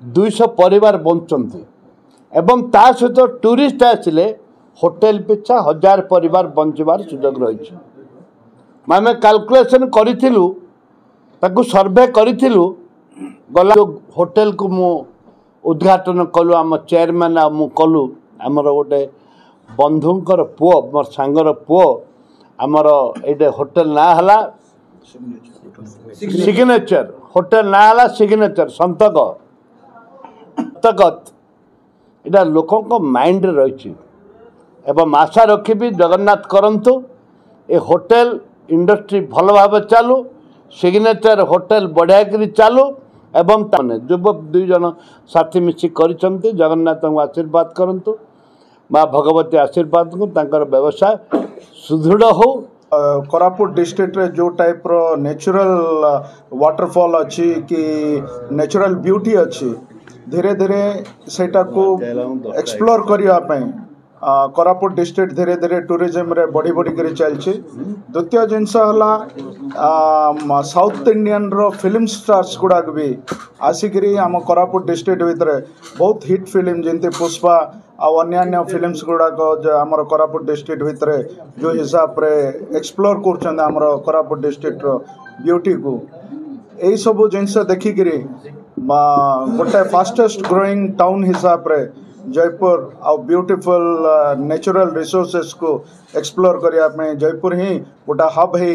200 परिवार बंचुंट एवं ता सहित टूरिस्ट आसिले होटेल पिछा 1000 परिवार बंचबार सुजोग रही आम कैलकुलेशन करूँ सर्वे करूँ गला होटेल को मु उद्घाटन कलु आम चेयरमैन मु कलु आमर गोटे बंधुंकर पुओ मोर सांगर पुओ आमर ये होटेल ना हला सिग्नेचर होटेल ना हला सिग्नेचर संतगत इटा लोकों माइंड रही एवं आशा रखी जगन्नाथ करंतु ए होटेल इंडस्ट्री भल भाव चालू सिग्नेचर होटेल बढ़िया करी चालू एवं युवक 2 जन साथी मिसी करिसंती जगन्नाथ आशीर्वाद करंतु माँ भगवती आशीर्वाद को व्यवसाय सुदृढ़ हो। कोरापुट डिस्ट्रिक्ट रे जो टाइप रो नेचुरल वाटरफॉल अच्छी कि नेचुरल ब्यूटी अच्छी धीरे धीरे सेटा को एक्सप्लोर करने कोरापुट डिस्ट्रिक्ट धीरे धीरे टूरिज्म रे बढ़ी बढ़ी कर चलछि। द्वितीय जिनस है साउथ इंडियन रो फिल्म स्टार्स गुड़ाक भी आसिकी आम कोरापुट डिस्ट्रिक्ट भितर बहुत हिट फिल्म जमती पुष्पा अन्य फिल्म्स गुड़ाक आमर कोरापुट डिस्ट्रिक्ट भितर जो हिसाब रे एक्सप्लोर कर कोरापुट डिस्ट्रिक्ट रो ब्यूटी को यही सब जिनस देखिक गोटे फास्टेस्ट ग्रोइंग टाउन हिसाब रे जयपुर आउ ब्यूटीफुल नेचुरल रिसोर्सेस को एक्सप्लोर करने जयपुर ही गोटा हब है।